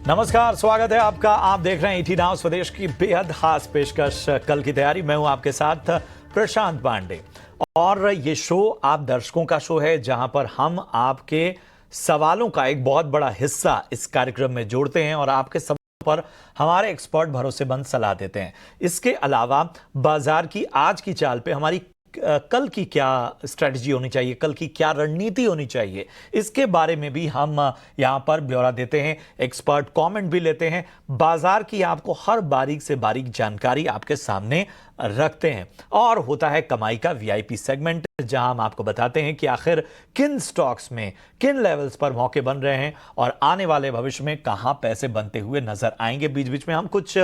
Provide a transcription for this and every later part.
नमस्कार, स्वागत है आपका। आप देख रहे हैं ईटी नाउ स्वदेश की बेहद खास पेशकश कल की तैयारी। मैं हूं आपके साथ प्रशांत पांडे और ये शो आप दर्शकों का शो है जहां पर हम आपके सवालों का एक बहुत बड़ा हिस्सा इस कार्यक्रम में जोड़ते हैं और आपके सवालों पर हमारे एक्सपर्ट भरोसेमंद सलाह देते हैं। इसके अलावा बाजार की आज की चाल पे हमारी कल की क्या स्ट्रेटजी होनी चाहिए, कल की क्या रणनीति होनी चाहिए, इसके बारे में भी हम यहां पर ब्यौरा देते हैं, एक्सपर्ट कमेंट भी लेते हैं, बाजार की आपको हर बारीक से बारीक जानकारी आपके सामने रखते हैं। और होता है कमाई का वीआईपी सेगमेंट, जहां हम आपको बताते हैं कि आखिर किन स्टॉक्स में किन लेवल्स पर मौके बन रहे हैं और आने वाले भविष्य में कहां पैसे बनते हुए नजर आएंगे। बीच बीच में हम कुछ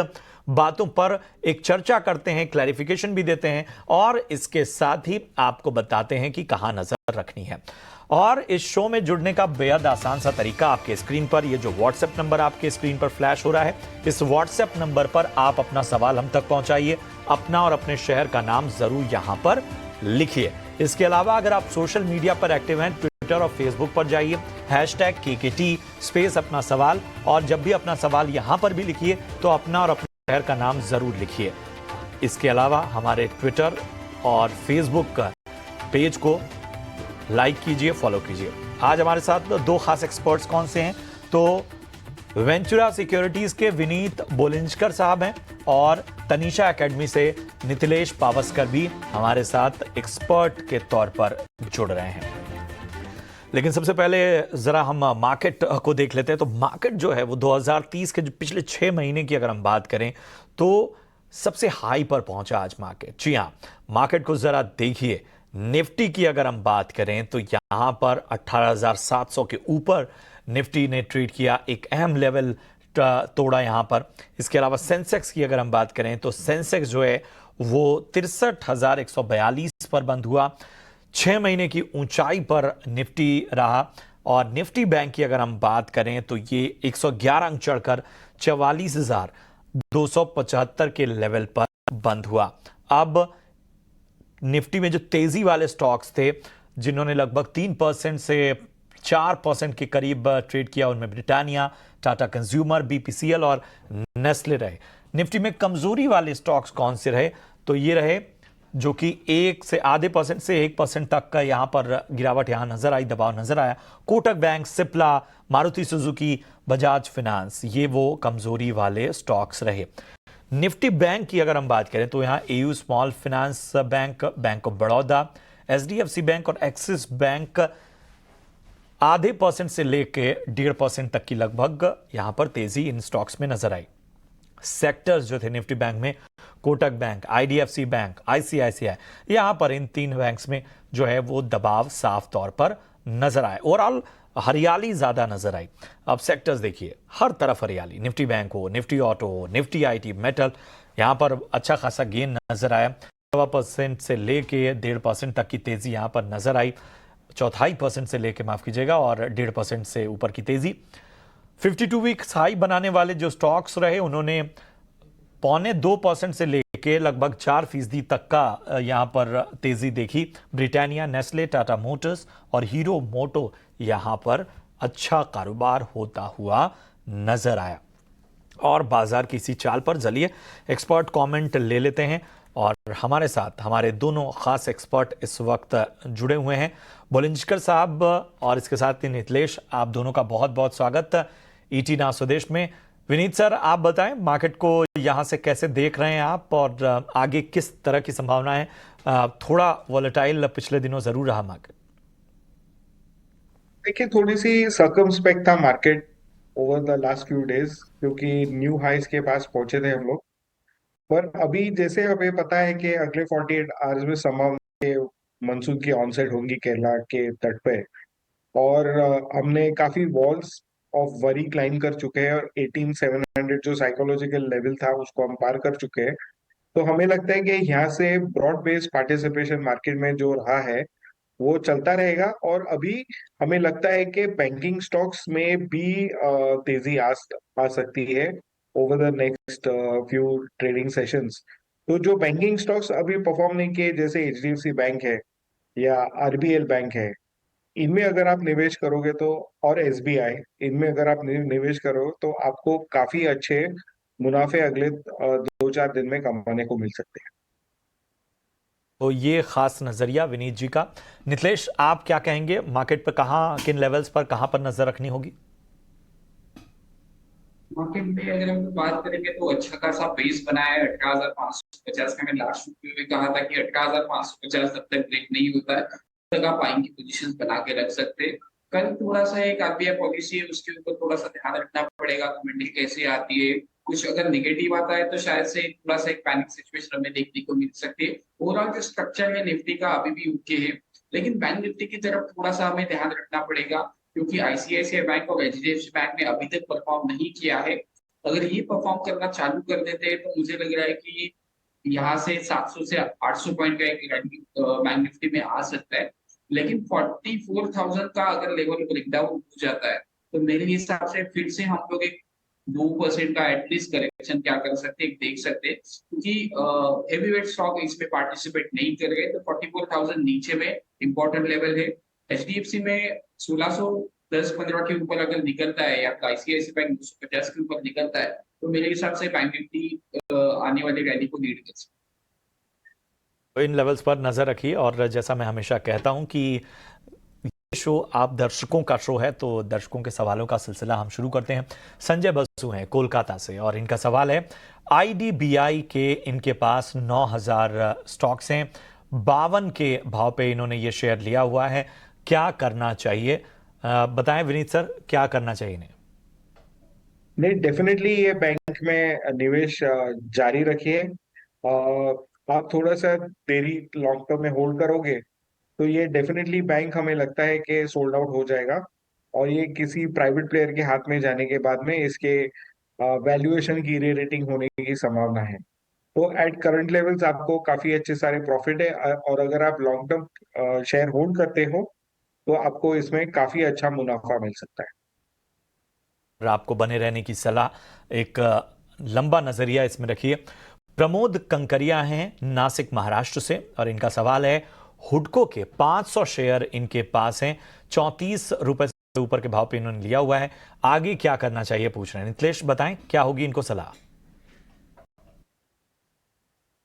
बातों पर एक चर्चा करते हैं, क्लैरिफिकेशन भी देते हैं और इसके साथ ही आपको बताते हैं कि कहां नजर रखनी है। और इस शो में जुड़ने का बेहद आसान सा तरीका आपके स्क्रीन पर, ये जो व्हाट्सएप नंबर आपके स्क्रीन पर फ्लैश हो रहा है, इस व्हाट्सएप नंबर पर आप अपना सवाल हम तक पहुंचाइए, अपना और अपने शहर का नाम जरूर यहां पर लिखिए। इसके अलावा अगर आप सोशल मीडिया पर एक्टिव हैं, ट्विटर और फेसबुक पर जाइए, #KKT स्पेस अपना सवाल, और जब भी अपना सवाल यहां पर भी लिखिए तो अपना और अपने शहर का नाम जरूर लिखिए। इसके अलावा हमारे ट्विटर और फेसबुक का पेज को लाइक कीजिए, फॉलो कीजिए। आज हमारे साथ दो खास एक्सपर्ट्स कौन से हैं, तो वेंचुरा सिक्योरिटीज के विनीत बोलिंजकर साहब हैं और तनीषा एकेडमी से नितिलेश पावस्कर भी हमारे साथ एक्सपर्ट के तौर पर जुड़ रहे हैं। लेकिन सबसे पहले जरा हम मार्केट को देख लेते हैं। तो मार्केट जो है वो 2030 के जो पिछले 6 महीने की अगर हम बात करें तो सबसे हाई पर पहुंचा आज मार्केट। जी हाँ, मार्केट को जरा देखिए। निफ्टी की अगर हम बात करें तो यहां पर 18,700 के ऊपर निफ्टी ने ट्रेड किया, एक अहम लेवल तोड़ा यहां पर। इसके अलावा सेंसेक्स की अगर हम बात करें तो सेंसेक्स जो है वो 63,142 पर बंद हुआ। 6 महीने की ऊंचाई पर निफ्टी रहा। और निफ्टी बैंक की अगर हम बात करें तो ये 111 अंक चढ़कर 44,275 के लेवल पर बंद हुआ। अब निफ्टी में जो तेजी वाले स्टॉक्स थे, जिन्होंने लगभग 3% से 4% के करीब ट्रेड किया, उनमें ब्रिटानिया, टाटा कंज्यूमर, बीपीसीएल और नेस्ले रहे। निफ्टी में कमजोरी वाले स्टॉक्स कौन से रहे, तो ये रहे जो कि 1 से आधे परसेंट से 1% तक का यहां पर गिरावट यहां नजर आई, दबाव नजर आया। Kotak bank, Cipla, Maruti Suzuki, Bajaj finance, ये वो कमजोरी वाले स्टॉक्स रहे। निफ्टी बैंक की अगर हम बात करें तो यहां AU small finance bank, bank of Baroda, HDFC bank और एक्सिस बैंक आधे परसेंट से लेके 1.5% तक की लगभग यहां पर तेजी इन स्टॉक्स में नजर आई। सेक्टर्स जो थे निफ्टी बैंक में, Kotak bank, IDFC bank, ICICI, यहां पर इन 3 बैंक्स में जो है वो दबाव साफ तौर पर नजर आए। ओवरऑल हरियाली ज्यादा नजर आई। अब सेक्टर्स देखिए, हर तरफ हरियाली। निफ्टी बैंक हो, निफ्टी ऑटो हो, निफ्टी आईटी, मेटल, यहां पर अच्छा खासा गेन नजर आया। 1% से लेके 1.5% तक की तेजी यहां पर नजर आई। 0.25% से लेके, माफ कीजिएगा, और 1.5% से ऊपर की तेजी। 52 वीक्स हाई बनाने वाले जो स्टॉक्स रहे, उन्होंने 0.25% से लेके लगभग 4% तक का यहां पर तेजी देखी। ब्रिटानिया, नेस्ले, टाटा मोटर्स और हीरो मोटो यहां पर अच्छा कारोबार होता हुआ नजर आया। और बाजार की इसी चाल पर चलिए एक्सपर्ट कमेंट ले लेते हैं। और हमारे साथ हमारे दोनों खास एक्सपर्ट इस वक्त जुड़े हुए हैं, बोलिंजकर साहब और इसके साथ ही नितिलेश। आप दोनों का बहुत बहुत स्वागत ईटी नाउ स्वदेश में। विनीत सर, आप बताएं मार्केट को यहां से कैसे देख रहे हैं आप और आगे किस तरह की संभावना है। थोड़ा वॉलेटाइल पिछले दिनों जरूर रहा मार्केट। देखिए, थोड़ी सी सर्कमस्पेक्ट था market over the last few days, क्योंकि न्यू हाइस के पास पहुंचे थे हम लोग। पर अभी जैसे हमें पता है कि अगले 48 आवर्स में समर के मानसून की ऑनसेट होंगी केरला के तट पे। और हमने काफी वॉल्स ऑफ वरी क्लाइम कर चुके हैं और 18,700 जो साइकोलॉजिकल लेवल था उसको हम पार कर चुके हैं। तो हमें लगता है कि यहाँ से ब्रॉड बेस्ड पार्टिसिपेशन मार्केट में जो रहा है वो चलता रहेगा। और अभी हमें लगता है कि बैंकिंग स्टॉक्स में भी तेजी आ सकती है over the next few trading sessions. तो जो बैंकिंग स्टॉक्स अभी परफॉर्म नहीं किए, जैसे एचडीएफसी बैंक है या आरबीएल बैंक है, इनमें अगर आप निवेश करोगे तो, और एसबीआई, इनमें अगर आप निवेश करो तो आपको काफी अच्छे मुनाफे अगले 2-4 दिन में कमाने को मिल सकते हैं। तो ये खास नजरिया विनीत जी का। नितलेश, आप क्या कहेंगे, मार्केट पर कहाँ, किन लेवल्स पर, कहाँ पर नजर रखनी होगी? मार्केट में अगर हम लोग बात करेंगे तो अच्छा खासा बेस बनाया है 18,550 का। मैं लास्ट वीडियो में कहा था कि 18,550 तब तक ब्रेक नहीं होता है तब तक आप आएंगे पोजीशंस बना के रख सकते हैं। कल थोड़ा सा एक आरबीआई पॉलिसी है उसके ऊपर थोड़ा सा ध्यान रखना पड़ेगा, कमेंट्री कैसे आती है। कुछ अगर निगेटिव आता है तो शायद से थोड़ा सा एक पैनिक सिचुएशन हमें देखने को मिल सकती है। ओवरऑल जो स्ट्रक्चर है निफ्टी का अभी भी ओके है, लेकिन बैंक निफ्टी की तरफ थोड़ा सा हमें ध्यान रखना पड़ेगा, क्योंकि आईसीआईसीआई बैंक और एचडीएफसी बैंक ने अभी तक परफॉर्म नहीं किया है। अगर ये परफॉर्म करना चालू कर देते हैं तो मुझे लग रहा है कि यहाँ से 700 से 800 पॉइंट का एक रैली बैंक निफ्टी में आ सकता है। लेकिन 44,000 का अगर लेवल ब्रेकडाउन हो जाता है तो मेरे हिसाब से फिर से हम लोग एक 2% का एटलीस्ट करेक्शन क्या कर सकते हैं, देख सकते हैं, क्योंकि हेवी वेट स्टॉक इसमें पार्टिसिपेट नहीं कर रहे। तो 44,000 नीचे में इंपॉर्टेंट लेवल है। एचडीएफसी में 1610-15 के ऊपर अगर निकलता है या आईसीआईसीआई बैंक 250 के ऊपर निकलता है तो मेरे हिसाब से बैंक निफ्टी आने वाली रैली को लीड कर सकता है। तो इन लेवल्स पर नजर रखिए। और जैसा मैं हमेशा कहता हूं कि ये शो आप दर्शकों का शो है, तो दर्शकों के सवालों का सिलसिला हम शुरू करते हैं। संजय बसु हैं कोलकाता से और इनका सवाल है, आईडीबीआई के इनके पास 9,000 स्टॉक्स हैं, 52 के भाव पे इन्होंने ये शेयर लिया हुआ है, क्या करना चाहिए? बताएं विनीत सर, क्या करना चाहिए इन्हें? नहीं, डेफिनेटली ये बैंक में निवेश जारी रखिए। आप थोड़ा सा देरी लॉन्ग टर्म में होल्ड करोगे तो ये डेफिनेटली बैंक हमें लगता है कि सोल्ड आउट हो जाएगा, और ये किसी प्राइवेट प्लेयर के हाथ में जाने के बाद में इसके वैल्यूएशन की री रेटिंग होने की संभावना है। तो एट करंट लेवल्स आपको काफी अच्छे सारे प्रॉफिट है, और अगर आप लॉन्ग टर्म शेयर होल्ड करते हो तो आपको इसमें काफी अच्छा मुनाफा मिल सकता है। और आपको बने रहने की सलाह, एक लंबा नजरिया इसमें रखिए। प्रमोद कंकरिया हैं नासिक महाराष्ट्र से और इनका सवाल है, हुडको के 500 शेयर इनके पास हैं, 34 रुपए से ऊपर के भाव पे इन्होंने लिया हुआ है, आगे क्या करना चाहिए पूछ रहे हैं। नितलेश बताएं, क्या होगी इनको सलाह?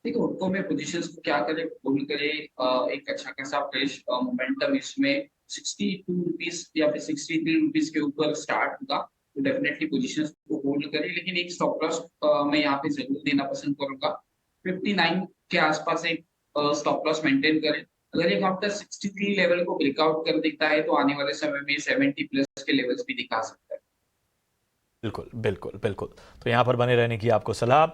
देखो हुडको में पोजीशंस को क्या करें, होल्ड करें। एक अच्छा खासा फ्रेश मोमेंटम इसमें 62 रुपीज या फिर 63 रुपीज के ऊपर स्टार्ट होगा तो डेफिनेटली पोजीशंस को होल्ड करें। लेकिन एक स्टॉप लॉस मैं यहाँ पे जरूर देना पसंद करूंगा। 59 के आसपास एक स्टॉप लॉस मेंटेन करें। अगर ये काउंटर 63 लेवल को ब्रेकआउट कर देता है तो आने वाले समय में 70 प्लस के लेवल्स भी दिखा सकता है। बिल्कुल बिल्कुल बिल्कुल। तो यहां पर बने रहने की आपको सलाह।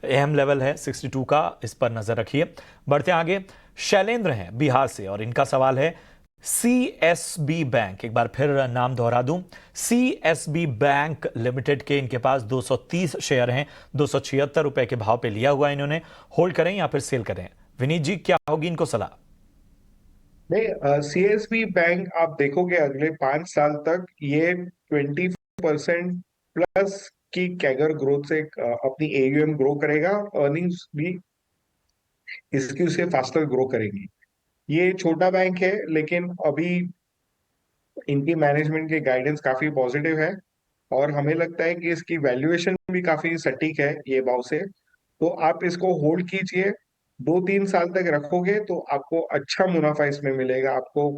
अहम लेवल है 62 का, इस पर नजर रखिए। बढ़ते आगे, शैलेंद्र हैं बिहार से और इनका सवाल है, सीएसबी बैंक, एक बार फिर नाम दोहरा दूं, सीएसबी बैंक लिमिटेड के इनके पास 230 शेयर हैं, 276 रुपए के भाव पे लिया हुआ इन्होंने, होल्ड करें या फिर सेल करें? विनीत जी, क्या होगी इनको सलाह? नहीं, सीएसबी बैंक आप देखोगे अगले 5 साल तक ये 20% प्लस की कैगर ग्रोथ से अपनी एयूएम ग्रो करेगा, अर्निंग्स भी इसकी उससे फास्टर ग्रो करेंगी। ये छोटा बैंक है लेकिन अभी इनकी मैनेजमेंट के गाइडेंस काफी पॉजिटिव है, और हमें लगता है कि इसकी वैल्यूएशन भी काफी सटीक है ये भाव से। तो आप इसको होल्ड कीजिए, 2-3 साल तक रखोगे तो आपको अच्छा मुनाफा इसमें मिलेगा, आपको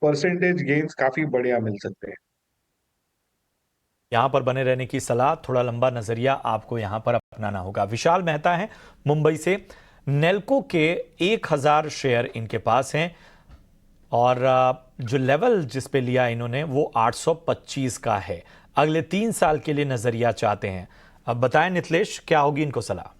परसेंटेज गेन्स काफी बढ़िया मिल सकते हैं। यहां पर बने रहने की सलाह, थोड़ा लंबा नजरिया आपको यहां पर अपनाना होगा। विशाल मेहता है मुंबई से, नेल्को के 1,000 शेयर इनके पास हैं और जो लेवल जिस पे लिया इन्होंने वो 825 का है, अगले 3 साल के लिए नजरिया चाहते हैं। अब बताएं नितलेश, क्या होगी इनको सलाह?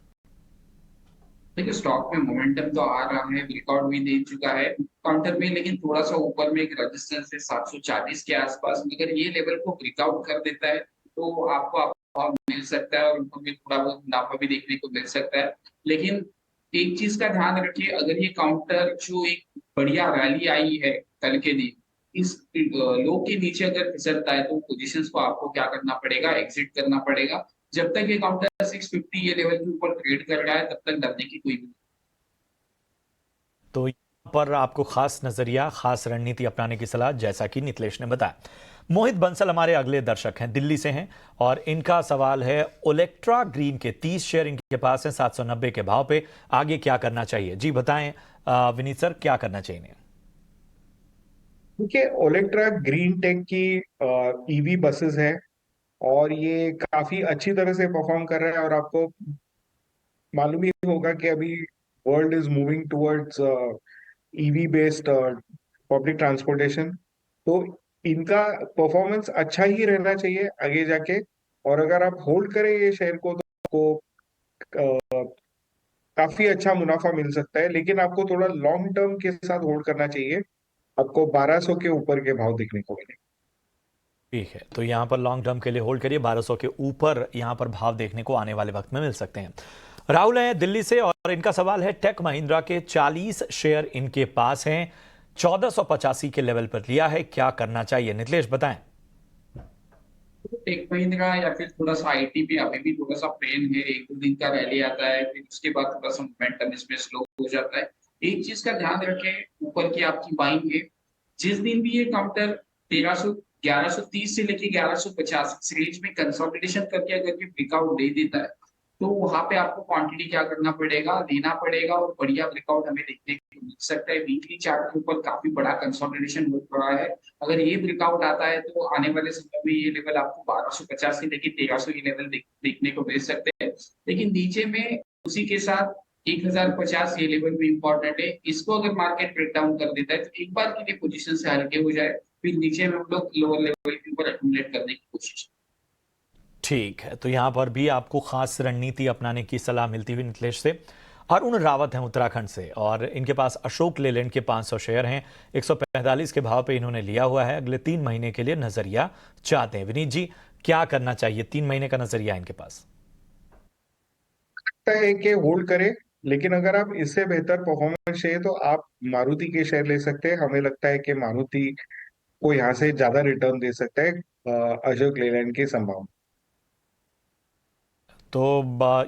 देखिए स्टॉक में मोमेंटम तो आ रहा है, ब्रेकआउट भी दे चुका है काउंटर में, लेकिन थोड़ा सा ऊपर में एक रेजिस्टेंस है 740 के आसपास। अगर ये लेवल को ब्रेकआउट कर देता है तो आपको आप मिल सकता है और उनको भी थोड़ा बहुत मुनाफा भी देखने को मिल सकता है। लेकिन एक चीज का ध्यान रखिए, अगर ये काउंटर जो एक बढ़िया रैली आई है कल के दिन, इस लो के नीचे अगर फिसलता है तो पोजीशंस को आपको क्या करना पड़ेगा, एग्जिट करना पड़ेगा। जब तक ये काउंटर 650 ये लेवल के ऊपर ट्रेड कर रहा है तब तक डरने की कोई भी। तो पर आपको खास नजरिया, खास रणनीति अपनाने की सलाह, जैसा कि नितलेश ने बताया। मोहित बंसल हमारे अगले दर्शक हैं, दिल्ली से हैं और इनका सवाल है, ओलेक्ट्रा ग्रीन के 30 शेयर इनके पास हैं 790 के भाव पे, आगे क्या करना चाहिए? जी बताएं विनीत सर, क्या करना चाहिए इन्हें? देखिए, ओलेक्ट्रा ग्रीन टेक की ईवी बसेस है और ये काफी अच्छी तरह से परफॉर्म कर रहा है। और आपको मालूम ही होगा कि अभी world is moving towards EV based public transportation. तो इनका परफॉर्मेंस अच्छा ही रहना चाहिए आगे जाके। और अगर आप होल्ड करें ये शेयर को तो आपको काफी अच्छा मुनाफा मिल सकता है, लेकिन आपको थोड़ा लॉन्ग टर्म के साथ होल्ड करना चाहिए। आपको 1200 के ऊपर के भाव देखने को मिलेंगे। ठीक है, तो यहाँ पर लॉन्ग टर्म के लिए होल्ड करिए, 1200 के ऊपर यहाँ पर भाव देखने को आने वाले वक्त में मिल सकते हैं। राहुल है दिल्ली से और इनका सवाल है, टेक महिंद्रा के 40 शेयर इनके पास हैं, 1485 के लेवल पर लिया है, क्या करना चाहिए? नितलेश बताएं। टेक महिंद्रा या फिर थोड़ा सा आईटी में अभी भी थोड़ा सा पेन है, एक दो दिन का रैली आता है, फिर उसके बाद थोड़ा सा मोमेंटम इसमें स्लो हो जाता है। एक चीज का ध्यान रखें, ऊपर की आपकी बाइंग है, जिस दिन भी ये काउंटर 1300 1130 से लेके 1150 इस रेंज में कंसोलिडेशन करके अगर ये ब्रेकआउट दे देता है, तो वहां पे आपको क्वांटिटी क्या करना पड़ेगा, लेना पड़ेगा और बढ़िया ब्रेकआउट हमें देखने को मिल सकता है। वीकली चार्ट के ऊपर काफी बड़ा कंसोलिडेशन हो रहा है। अगर ये ब्रेकआउट आता है तो आने वाले समय में ये लेवल आपको 1250 से लेके 1300 ये लेवल देखने को मिल सकते हैं। लेकिन नीचे में उसी के साथ 1050 ये लेवल भी इंपॉर्टेंट है। इसको अगर मार्केट ब्रेक डाउन कर देता है तो एक बार के लिए पोजीशन से हल्के हो जाए, फिर नीचे में हम लोग लोअर लेवल के ऊपर एक्यूमुलेट करने की कोशिश। ठीक है, तो यहाँ पर भी आपको खास रणनीति अपनाने की सलाह मिलती हुई नितलेश से। अरुण रावत हैं उत्तराखंड से और इनके पास अशोक लेलैंड के 500 शेयर हैं, 145 के भाव पे इन्होंने लिया हुआ है, अगले 3 महीने के लिए नजरिया चाहते हैं। विनीत जी, क्या करना चाहिए? 3 महीने का नजरिया इनके पास। लगता है कि होल्ड करें, लेकिन अगर आप इससे बेहतर परफॉर्मेंस चाहिए तो आप मारुति के शेयर ले सकते हैं। हमें लगता है कि मारुति को यहाँ से ज्यादा रिटर्न दे सकता है अशोक लेलैंड की संभावना। तो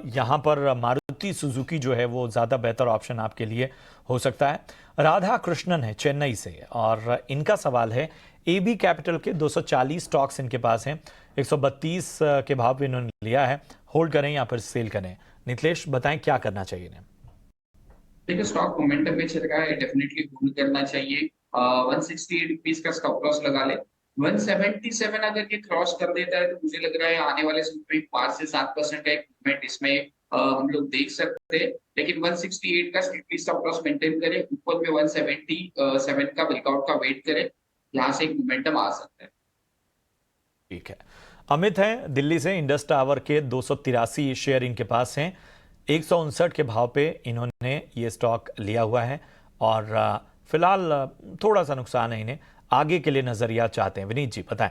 यहाँ पर मारुति सुजुकी जो है वो ज़्यादा बेहतर ऑप्शन आपके लिए हो सकता है। राधा कृष्णन है चेन्नई से और इनका सवाल है, एबी कैपिटल के 240 स्टॉक्स इनके पास हैं, 132 के भाव पे इन्होंने लिया है, होल्ड करें या फिर सेल करें? नितलेश बताएं, क्या करना चाहिए इन्हें? देखिए, स्टॉक मोमेंटम में चल रहा है, डेफिनेटली होल्ड करना चाहिए। 168 रुपीज का स्टॉप लॉस लगा ले। 177 अगर ये क्रॉस कर देता है तो मुझे लग रहा है आने वाले समय में 5 से 7% का एक मूवमेंट इसमें हम लोग देख सकते हैं। लेकिन 168 का स्ट्रिक्टली स्टॉप लॉस मेंटेन करें, ऊपर में 177 का ब्रेकआउट का वेट करें, यहाँ से एक मोमेंटम आ सकता है। ठीक है, अमित हैं दिल्ली से, इंडस टावर के 283 शेयर इनके पास हैं, 159 के भाव पे इन्होंने ये स्टॉक लिया हुआ है और फिलहाल थोड़ा सा नुकसान है इन्हें, आगे के लिए नजरिया चाहते हैं। विनीत जी बताएं।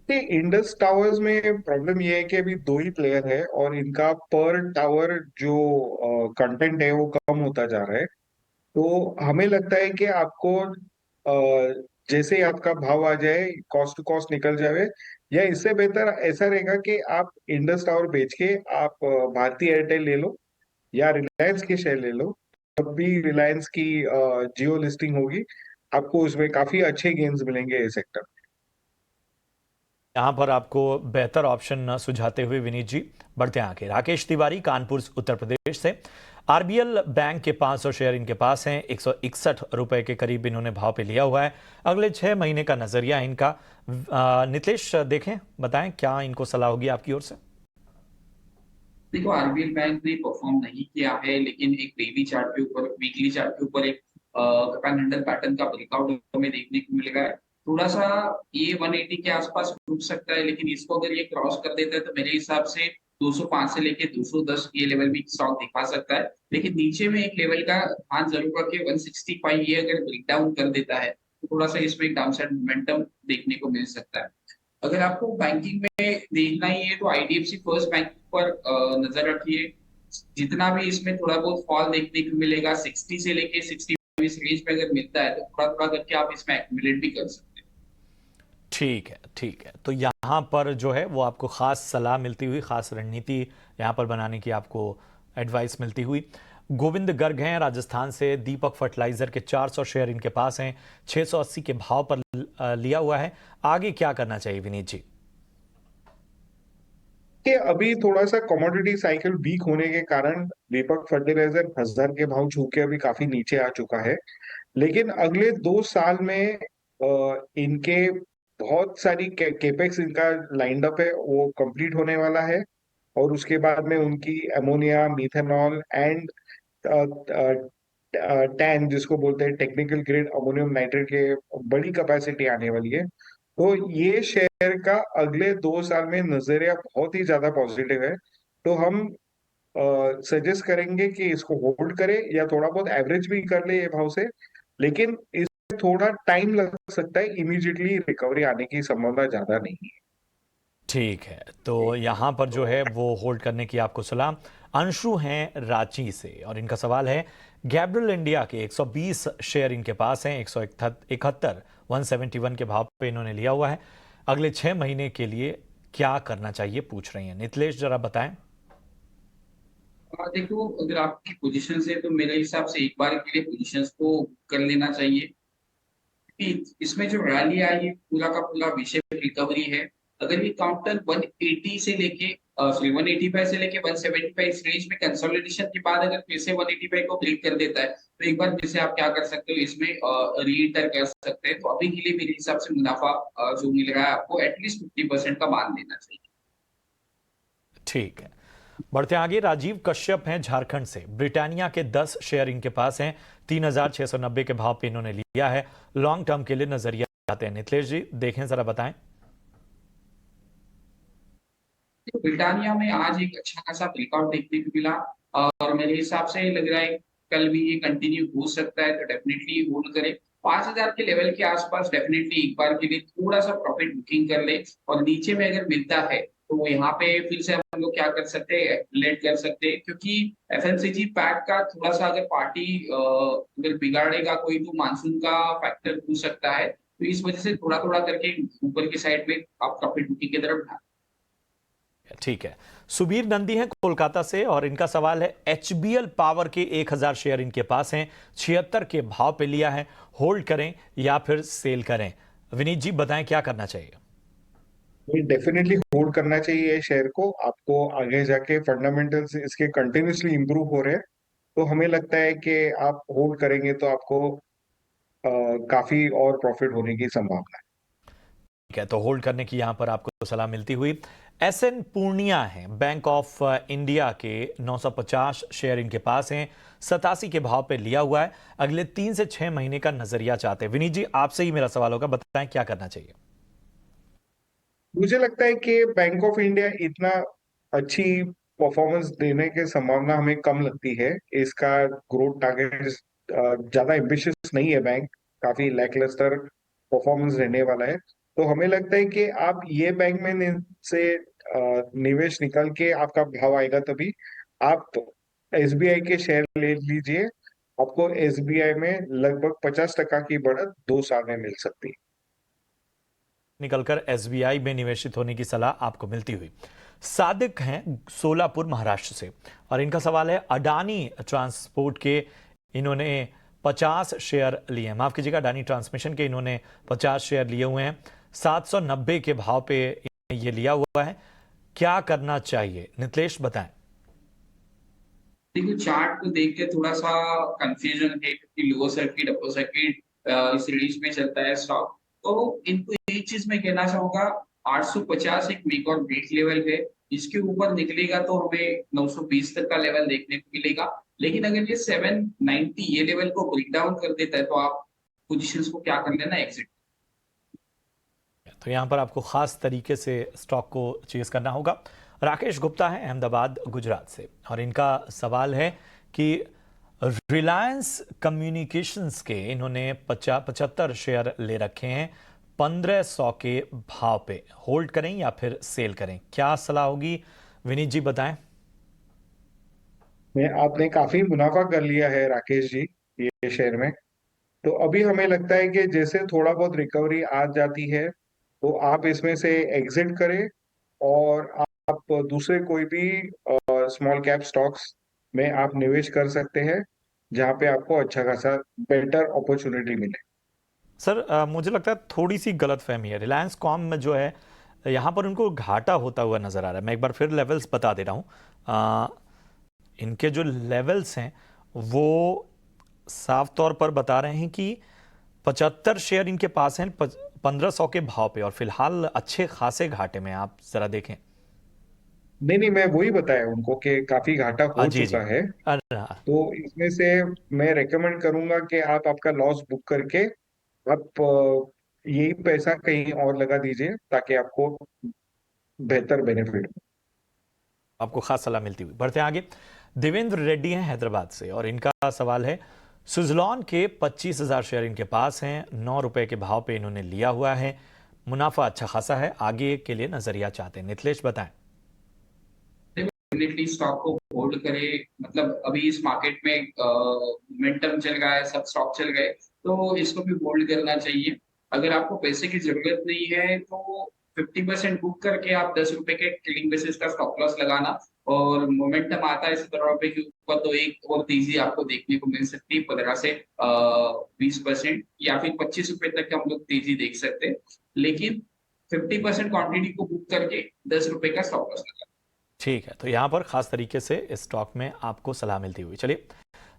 इंडस टावर्स में प्रॉब्लम ये है कि अभी दो ही प्लेयर है और इनका पर टावर जो कंटेंट है वो कम होता जा रहा है। तो हमें लगता है कि आपको जैसे ही आपका भाव आ जाए, कॉस्ट टू कॉस्ट निकल जाए, या इससे बेहतर ऐसा रहेगा कि आप इंडस टावर बेच के आप भारती एयरटेल ले लो या रिलायंस के शेयर ले लो। जब भी रिलायंस की जियो लिस्टिंग होगी, आपको उसमें काफी अच्छे गेन्स मिलेंगे इस सेक्टर। यहां पर आपको बेहतर ऑप्शन सुझाते हुए विनीत जी बढ़ते हैं आगे। राकेश तिवारी कानपुर उत्तर प्रदेश से, आरबीएल बैंक के 500 शेयर इनके पास हैं, 161 रुपए के करीब इन्होंने भाव पे लिया हुआ है, अगले 6 महीने का नजरिया है इनका। नितेश देखें, बताएं क्या इनको सलाह होगी आपकी ओर से? देखो, आरबीएल बैंक ने परफॉर्म नहीं किया है, लेकिन एक डेली चार्ट के ऊपर, वीकली चार्ट के ऊपर एक कैंडल पैटर्न का ब्रेकआउट हमें देखने को मिलेगा। थोड़ा सा ये 180 के आसपास रुक सकता है, लेकिन इसको अगर ये क्रॉस कर देता है तो मेरे हिसाब से 205 से लेके 210 ये लेवल भी स्टॉक दिखा सकता है। लेकिन नीचे में एक लेवल का ध्यान जरूर रखें, 165 ये अगर ब्रेक डाउन कर देता है तो थोड़ा सा इसमें एक डाउनसाइड मोमेंटम देखने को मिल सकता है। अगर आपको बैंकिंग में देखना ही है तो आईडीएफसी फर्स्ट बैंक पर नजर रखिए। जितना भी इसमें थोड़ा बहुत फॉल देखने को मिलेगा, 60 से लेके 65 इस रेंज पे अगर मिलता है तो थोड़ा थोड़ा करके आप इसमें एक्यूमुलेट भी कर सकते हैं। ठीक है, ठीक है, तो यहाँ पर जो है वो आपको खास सलाह मिलती हुई, खास रणनीति यहाँ पर बनाने की आपको एडवाइस मिलती हुई। गोविंद गर्ग हैं राजस्थान से। दीपक फर्टिलाइजर के 400 शेयर इनके पास हैं, 680 के भाव पर लिया हुआ है। आगे क्या करना चाहिए विनीत जी? कि अभी थोड़ा सा कमोडिटी साइकिल वीक होने के कारण दीपक फर्टिलाइजर 1000 के भाव छू के अभी काफी नीचे आ चुका है। लेकिन अगले 2 साल में इनके बहुत सारी केपेक्स इनका लाइंड अप है, वो कंप्लीट होने वाला है। और उसके बाद में उनकी अमोनिया, मिथेनॉल एंड टैन, जिसको बोलते हैं टेक्निकल ग्रेड अमोनियम नाइट्रेट के बड़ी कैपेसिटी आने वाली है। तो ये शेयर का अगले 2 साल में नजरिया बहुत ही ज्यादा पॉजिटिव है। तो हम सजेस्ट करेंगे कि इसको होल्ड करे या थोड़ा बहुत एवरेज भी कर ले ये भाव से। लेकिन इसमें थोड़ा टाइम लग सकता है, इमीडिएटली रिकवरी आने की संभावना ज्यादा नहीं है। ठीक है, तो यहाँ पर जो है वो होल्ड करने की आपको सलाह। अंशु हैं रांची से और इनका सवाल है, गैब्रियल इंडिया के 120 शेयर इनके पास हैं, 171 171 के भाव पे इन्होंने लिया हुआ है। अगले 6 महीने के लिए क्या करना चाहिए पूछ रही हैं। नितलेश जरा बताएं। देखो, अगर आपकी पोजीशन है तो मेरे हिसाब से एक बार के लिए पोजीशंस को कर लेना चाहिए कि इसमें जो रैली आई है पूरा का पूरा विषय रिकवरी है। अगर ये काउंटर 180 से लेके सॉरी 185 से लेके 175 इस रेंज में कंसोलिडेशन के बाद अगर फिर से 185 को ब्रेक कर देता है तो एक बार फिर से आप क्या कर सकते हो, इसमें रीएंटर कर सकते हैं। तो अभी के लिए मेरे हिसाब से मुनाफा जो मिल रहा है आपको एटलीस्ट 50% का मान लेना चाहिए। ठीक है, बढ़ते आगे। राजीव कश्यप हैं झारखंड से। ब्रिटानिया के 10 शेयर इनके पास हैं, 3690 के भाव पे इन्होंने लिया है। लॉन्ग टर्म के लिए नजरिया आते हैं। नितलेश जी देखें, जरा बताएं। तो ब्रिटानिया में आज एक अच्छा खासा ब्रेकआउट देखने को मिला और मेरे हिसाब से लग रहा है कल भी ये कंटिन्यू हो सकता है, तो डेफिनेटली होल्ड करें। 5000 के लेवल के आसपास डेफिनेटली एक बार के लिए थोड़ा सा प्रॉफिट बुकिंग कर ले और नीचे में अगर मिलता है तो यहाँ पे फिर से हम लोग क्या कर सकते हैं, लेट कर सकते हैं। क्योंकि एफएमसीजी पैक का थोड़ा सा अगर पार्टी अगर बिगाड़ेगा कोई तो मानसून का फैक्टर हो सकता है। तो इस वजह से थोड़ा थोड़ा करके ऊपर की साइड में आप प्रॉफिट बुकिंग की तरफ ढाल। ठीक है, सुबीर नंदी हैं कोलकाता से और इनका सवाल है, एचबीएल पावर के 1000 शेयर इनके पास हैं, 76 के भाव पे लिया है। होल्ड करें या फिर सेल करें? विनीत जी बताएं क्या करना चाहिए। ये डेफिनेटली होल्ड करना चाहिए ये शेयर को। आपको आगे जाके फंडामेंटल्स इसके कंटिन्यूसली इंप्रूव हो रहे हैं। तो हमें लगता है कि आप होल्ड करेंगे तो आपको काफी और प्रॉफिट होने की संभावना है। ठीक है, तो होल्ड करने की यहां पर आपको सलाह मिलती हुई। एसएन पूर्णिया है बैंक ऑफ इंडिया के, 950 शेयर इनके पास हैं, 87 के भाव पे लिया हुआ है। अगले 3 से 6 महीने का नजरिया चाहते हैं। विनीत जी आपसे ही मेरा सवाल होगा, बताएं क्या करना चाहिए। मुझे लगता है कि बैंक ऑफ इंडिया इतना अच्छी परफॉर्मेंस देने की संभावना हमें कम लगती है। इसका ग्रोथ टारगेट ज्यादा एम्बिशियस नहीं है बैंक, काफी लैकलस्टर परफॉर्मेंस रहने वाला है। तो हमें लगता है कि आप ये बैंक में से निवेश निकल के आपका भाव आएगा तभी आप एसबीआई के शेयर ले लीजिए। आपको एसबीआई में लगभग 50% की बढ़त 2 साल में मिल सकती है। निकलकर एसबीआई में निवेशित होने की सलाह आपको मिलती हुई। सादिक हैं सोलापुर महाराष्ट्र से और इनका सवाल है, अडानी ट्रांसपोर्ट के इन्होंने 50 शेयर लिए हैं, माफ कीजिएगा अडानी ट्रांसमिशन के इन्होंने 50 शेयर लिए हुए हैं, 790 के भाव पे ये लिया हुआ है। क्या करना चाहिए? नितलेश बताएं। देखो, चार्ट को देख के थोड़ा सा कंफ्यूजन है क्योंकि लोअर सर्किट अपर सर्किट इस रेंज में चलता है स्टॉक। तो इनको एक चीज मैं कहना चाहूंगा, 850 एक मेक और ब्रेक लेवल है। इसके ऊपर निकलेगा तो हमें 920 तक का लेवल देखने को मिलेगा। लेकिन अगर ये 790 ये लेवल को ब्रेक डाउन कर देता है तो आप पोजीशंस को क्या कर लेना, एग्जिट। तो यहां पर आपको खास तरीके से स्टॉक को चेज करना होगा। राकेश गुप्ता है अहमदाबाद गुजरात से और इनका सवाल है कि रिलायंस कम्युनिकेशंस के इन्होंने 75 शेयर ले रखे हैं 1500 के भाव पे। होल्ड करें या फिर सेल करें? क्या सलाह होगी? विनीत जी बताएं। में आपने काफी मुनाफा कर लिया है राकेश जी ये शेयर में। तो अभी हमें लगता है कि जैसे थोड़ा बहुत रिकवरी आ जाती है तो आप इसमें से एग्जिट करें और आप दूसरे कोई भी स्मॉल कैप स्टॉक्स में आप निवेश कर सकते हैं, जहाँ पे आपको अच्छा खासा बेटर अपॉर्चुनिटी मिले। सर मुझे लगता है थोड़ी सी गलतफहमी है। रिलायंस कॉम में जो है यहाँ पर उनको घाटा होता हुआ नजर आ रहा है। मैं एक बार फिर लेवल्स बता दे रहा हूँ। इनके जो लेवल्स हैं वो साफ तौर पर बता रहे हैं कि 75 शेयर इनके पास हैं 1500 के भाव पे, और फिलहाल अच्छे खासे घाटे में। आप जरा देखें। नहीं नहीं, मैं वही बताया उनको कि काफी घाटा हो जी जी। चुका है। अरे हाँ। तो इसमें से मैं रेकमेंड करूंगा कि आप आपका लॉस बुक करके आप यही पैसा कहीं और लगा दीजिए, ताकि आपको बेहतर बेनिफिट हो। आपको खास सलाह मिलती हुई। बढ़ते हैं आगे। देवेंद्र रेड्डी हैं हैदराबाद से, और इनका सवाल है सुजलॉन के 25,000 शेयर इनके पास हैं, 9 रुपए के भाव पे इन्होंने लिया हुआ है, मुनाफा अच्छा खासा है, आगे के लिए नजरिया चाहते हैं। नितलेश बताएं। डेफिनेटली स्टॉक को होल्ड करे, मतलब अभी इस मार्केट में मोमेंटम चल रहा है, सब स्टॉक चल गए, तो इसको भी होल्ड करना चाहिए। अगर आपको पैसे की जरूरत नहीं है तो 50% बुक करके आप 10 रुपए के ट्रेडिंग बेसिस का स्टॉप लॉस लगाना, और मोमेंटम आता है 17 रुपए के ऊपर तो एक और तेजी आपको देखने को मिल सकती है, 15 से 20%, या फिर 25 रुपए तक हम लोग तेजी देख सकते हैं। लेकिन 50% क्वांटिटी को बुक करके 10 रुपए का स्टॉप लॉस लगाना। ठीक है, तो यहां पर खास तरीके से इस स्टॉक में आपको सलाह मिलती हुई। चलिए,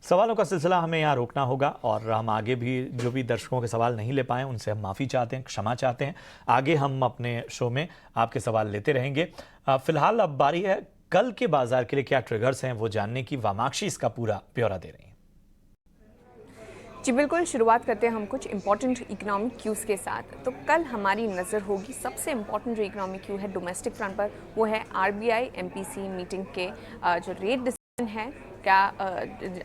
सवालों का सिलसिला हमें यहाँ रोकना होगा, और हम आगे भी जो भी दर्शकों के सवाल नहीं ले पाए उनसे हम माफ़ी चाहते हैं, क्षमा चाहते हैं। आगे हम अपने शो में आपके सवाल लेते रहेंगे। फिलहाल अब बारी है कल के बाजार के लिए क्या ट्रिगर्स हैं वो जानने की। वामाक्षी इसका पूरा ब्यौरा दे रही हैं। जी बिल्कुल, शुरुआत करते हैं हम कुछ इंपॉर्टेंट इकोनॉमिक क्यूज़ के साथ। तो कल हमारी नज़र होगी सबसे इंपॉर्टेंट जो इकोनॉमिक क्यू है डोमेस्टिक फ्रंट पर, वो है आरबीआई एमपीसी मीटिंग के जो रेट डिसीजन है। क्या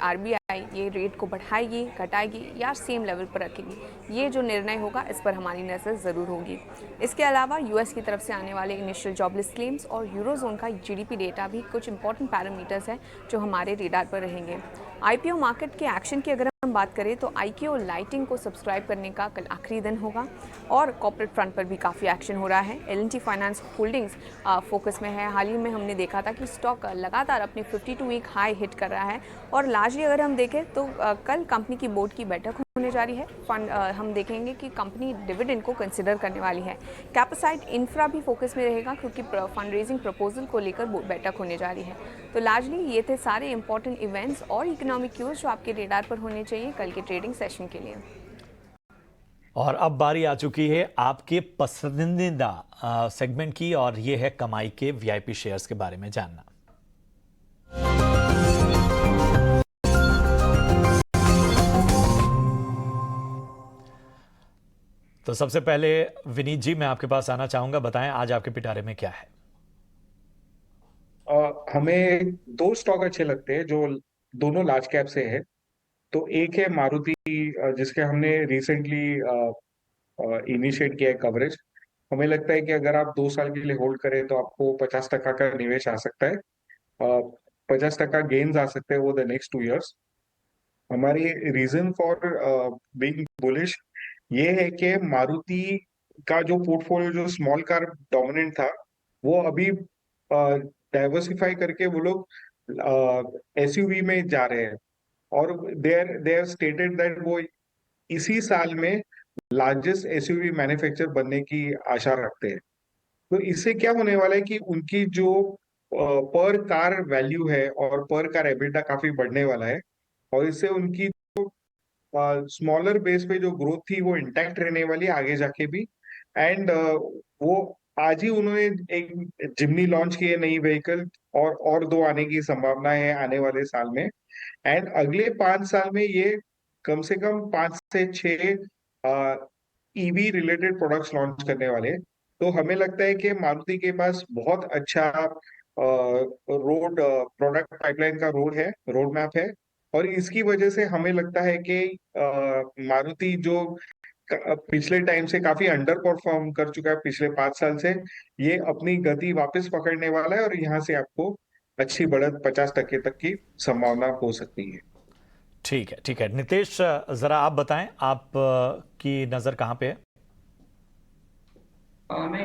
आरबीआई ये रेट को बढ़ाएगी, घटाएगी या सेम लेवल पर रखेगी, ये जो निर्णय होगा इस पर हमारी नज़र ज़रूर होगी। इसके अलावा यूएस की तरफ से आने वाले इनिशियल जॉबलेस क्लेम्स और यूरोजोन का जीडीपी डेटा भी कुछ इंपॉर्टेंट पैरामीटर्स हैं जो हमारे रेडार पर रहेंगे। आईपीओ मार्केट के एक्शन की अगर हम बात करें तो आईक्यू लाइटिंग को सब्सक्राइब करने का कल आखिरी दिन होगा, और कॉर्पोरेट फ्रंट पर भी काफ़ी एक्शन हो रहा है। एल&टी फाइनेंस होल्डिंग्स फोकस में है। हाल ही में हमने देखा था कि स्टॉक लगातार अपने 52 वीक हाई हिट कर रहा है, और लार्जली अगर हम देखें तो कल कंपनी की बोर्ड की बैठक होने जा रही है। फंड हम देखेंगे कि कंपनी डिविडेंड को कंसिडर करने वाली है। कैपेसाइट इंफ्रा भी फोकस में रहेगा, क्योंकि फंड रेजिंग प्रपोजल को लेकर बैठक होने जा रही है। तो लार्जली ये थे सारे इंपॉर्टेंट इवेंट्स और इकोनॉमिक क्यूज जो आपके रेडार पर होने चाहिए कल के ट्रेडिंग सेशन के लिए। और अब बारी आ चुकी है आपके पसंदीदा सेगमेंट की, और ये है कमाई के वीआईपी शेयर्स के बारे में जानना। तो सबसे पहले विनीत जी, मैं आपके पास आना चाहूंगा। बताएं आज आपके पिटारे में क्या है। हमें दो स्टॉक अच्छे लगते हैं जो दोनों लार्ज कैप से है। तो एक है मारुति, जिसके हमने रिसेंटली इनिशिएट किया है कवरेज। हमें लगता है कि अगर आप 2 साल के लिए होल्ड करें तो आपको 50% का निवेश आ सकता है, 50% गेन्स आ सकते हैं वो द नेक्स्ट 2 इयर्स। हमारी रीजन फॉर बीइंग बुलिश ये है कि मारुति का जो पोर्टफोलियो जो स्मॉल कार डोमिनेंट था, वो अभी डाइवर्सिफाई करके वो लोग एसयूवी में जा रहे हैं। और दे हैव स्टेटेड दैट वो इसी साल में लार्जेस्ट एसयूवी मैन्युफैक्चर बनने की आशा रखते हैं। तो इससे क्या होने वाला है कि उनकी जो पर कार वैल्यू है और पर कार एबिटा काफी बढ़ने वाला है, और इससे उनकी स्मॉलर बेस पे जो ग्रोथ थी वो इंटैक्ट रहने वाली है आगे जाके भी। एंड वो आज ही उन्होंने एक जिम्नी लॉन्च की है, नई व्हीकल, और दो आने की संभावना है आने वाले साल में। एंड अगले 5 साल में ये कम से कम 5 से 6 ईवी रिलेटेड प्रोडक्ट्स लॉन्च करने वाले हैं। तो हमें लगता है कि मारुति के पास बहुत अच्छा रोड प्रोडक्ट पाइपलाइन का रोड मैप है। और इसकी वजह से हमें लगता है कि मारुति जो पिछले टाइम से काफी अंडर परफॉर्म कर चुका है पिछले 5 साल से, ये अपनी गति वापस पकड़ने वाला है, और यहाँ से आपको अच्छी बढ़त 50% तक की संभावना हो सकती है। ठीक है, ठीक है। नितेश, जरा आप बताएं, आप की नजर कहां पे है। मैं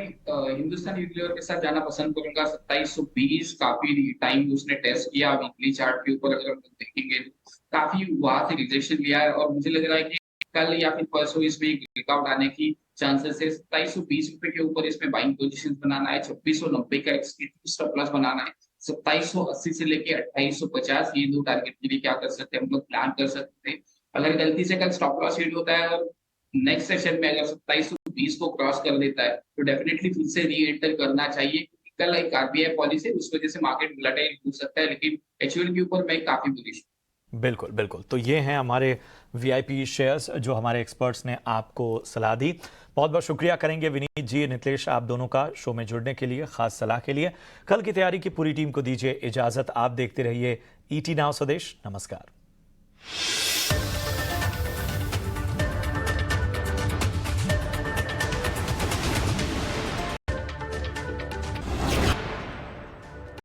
हिंदुस्तान यूनिलीवर के साथ जाना पसंद करूंगा। 2720 काफी टाइम उसने टेस्ट किया वीकली चार्ट के ऊपर, अगर हम लोग देखेंगे तो काफी वहां से रिजेक्शन लिया है, और मुझे लग रहा है कि कल या फिर परसों इसमें एक ब्रेकआउट आने की चांसेस है। 2720 रुपए के ऊपर इसमें बाइंग पोजीशन बनाना है, 2690 का स्टॉप लॉस बनाना है, 2780 से लेके 2850 ये दो टारगेट के लिए क्या कर सकते हैं हम लोग, प्लान कर सकते हैं। अगर गलती से कल स्टॉप लॉस हिट होता है और नेक्स्ट सेशन में अगर 2720 को क्रॉस कर देता है तो डेफिनेटली फिर से री एंटर करना चाहिए, क्योंकि कल एक आरबीआई पॉलिसी उस वजह से मार्केट वोलेटाइल हो सकता है, लेकिन एचयूएल के ऊपर मैं काफी बुलिश हूं। बिल्कुल बिल्कुल। तो ये हैं हमारे वीआईपी शेयर्स जो हमारे एक्सपर्ट्स ने आपको सलाह दी। बहुत बहुत शुक्रिया करेंगे विनीत जी, नितेश, आप दोनों का शो में जुड़ने के लिए, खास सलाह के लिए। कल की तैयारी की पूरी टीम को दीजिए इजाजत। आप देखते रहिए ईटी नाउ स्वदेश। नमस्कार।